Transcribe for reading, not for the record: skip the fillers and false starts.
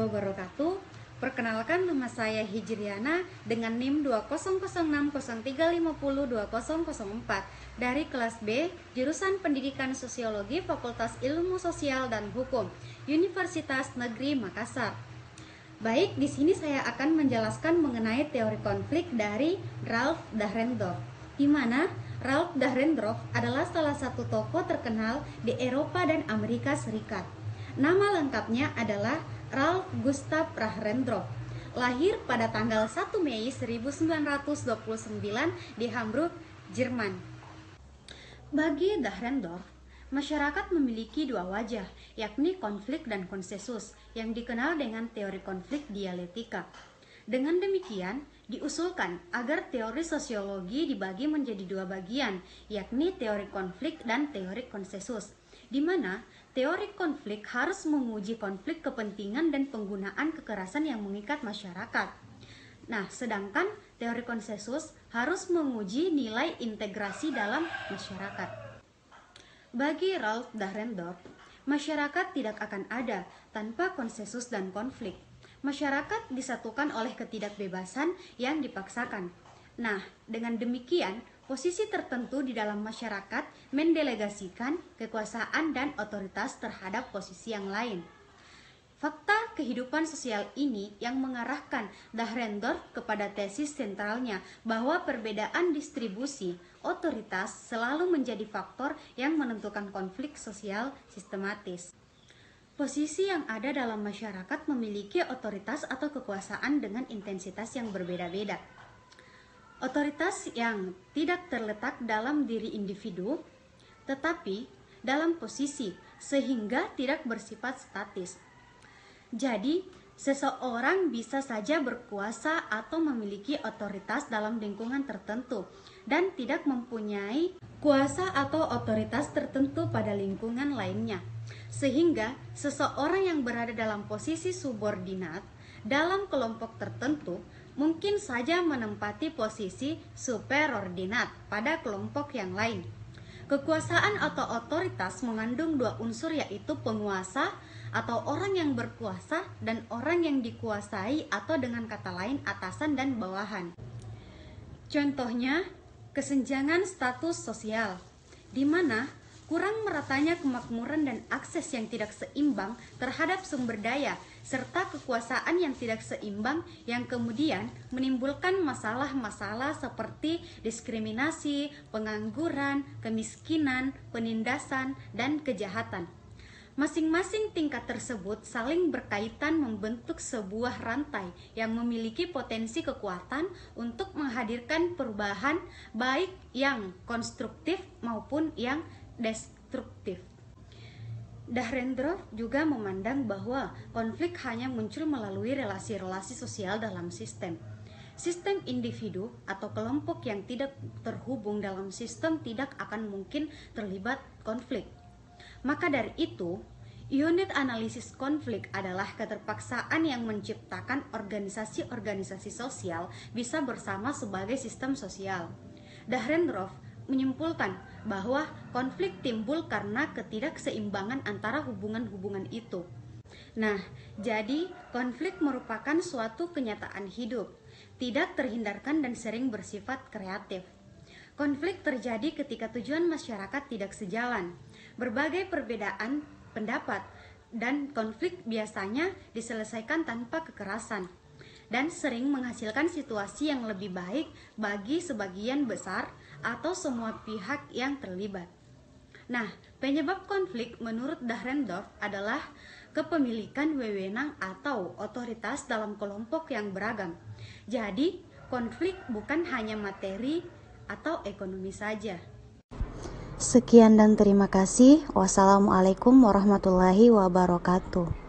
wabarakatuh. Perkenalkan, nama saya Hijriana dengan NIM 2006003502004 dari kelas B, jurusan Pendidikan Sosiologi Fakultas Ilmu Sosial dan Hukum, Universitas Negeri Makassar. Baik, di sini saya akan menjelaskan mengenai teori konflik dari Ralph Dahrendorf, di mana Ralph Dahrendorf adalah salah satu tokoh terkenal di Eropa dan Amerika Serikat. Nama lengkapnya adalah Ralph Gustav Dahrendorf. Lahir pada tanggal 1 Mei 1929 di Hamburg, Jerman. Bagi Dahrendorf, masyarakat memiliki dua wajah, yakni konflik dan konsensus, yang dikenal dengan teori konflik dialektika. Dengan demikian, diusulkan agar teori sosiologi dibagi menjadi dua bagian, yakni teori konflik dan teori konsensus, di mana teori konflik harus menguji konflik kepentingan dan penggunaan kekerasan yang mengikat masyarakat. Nah, sedangkan teori konsensus harus menguji nilai integrasi dalam masyarakat. Bagi Ralph Dahrendorf, masyarakat tidak akan ada tanpa konsensus dan konflik. Masyarakat disatukan oleh ketidakbebasan yang dipaksakan. Nah, dengan demikian, posisi tertentu di dalam masyarakat mendelegasikan kekuasaan dan otoritas terhadap posisi yang lain. Fakta kehidupan sosial ini yang mengarahkan Dahrendorf kepada tesis sentralnya bahwa perbedaan distribusi otoritas selalu menjadi faktor yang menentukan konflik sosial sistematis. Posisi yang ada dalam masyarakat memiliki otoritas atau kekuasaan dengan intensitas yang berbeda-beda. Otoritas yang tidak terletak dalam diri individu, tetapi dalam posisi sehingga tidak bersifat statis. Jadi, seseorang bisa saja berkuasa atau memiliki otoritas dalam lingkungan tertentu dan tidak mempunyai kuasa atau otoritas tertentu pada lingkungan lainnya. Sehingga seseorang yang berada dalam posisi subordinat dalam kelompok tertentu mungkin saja menempati posisi superordinat pada kelompok yang lain. Kekuasaan atau otoritas mengandung dua unsur, yaitu penguasa atau orang yang berkuasa dan orang yang dikuasai, atau dengan kata lain atasan dan bawahan. Contohnya, kesenjangan status sosial, di mana kurang meratanya kemakmuran dan akses yang tidak seimbang terhadap sumber daya, serta kekuasaan yang tidak seimbang yang kemudian menimbulkan masalah-masalah seperti diskriminasi, pengangguran, kemiskinan, penindasan, dan kejahatan. Masing-masing tingkat tersebut saling berkaitan membentuk sebuah rantai yang memiliki potensi kekuatan untuk menghadirkan perubahan baik yang konstruktif maupun yang destruktif. Dahrendorf juga memandang bahwa konflik hanya muncul melalui relasi-relasi sosial dalam sistem. Sistem individu atau kelompok yang tidak terhubung dalam sistem tidak akan mungkin terlibat konflik. Maka dari itu, unit analisis konflik adalah keterpaksaan yang menciptakan organisasi-organisasi sosial bisa bersama sebagai sistem sosial. Dahrendorf menyimpulkan bahwa konflik timbul karena ketidakseimbangan antara hubungan-hubungan itu. Nah, jadi konflik merupakan suatu kenyataan hidup, tidak terhindarkan dan sering bersifat kreatif. Konflik terjadi ketika tujuan masyarakat tidak sejalan, berbagai perbedaan pendapat, dan konflik biasanya diselesaikan tanpa kekerasan dan sering menghasilkan situasi yang lebih baik bagi sebagian besar atau semua pihak yang terlibat. Nah, penyebab konflik menurut Dahrendorf adalah kepemilikan wewenang atau otoritas dalam kelompok yang beragam. Jadi, konflik bukan hanya materi atau ekonomi saja. Sekian dan terima kasih. Wassalamualaikum warahmatullahi wabarakatuh.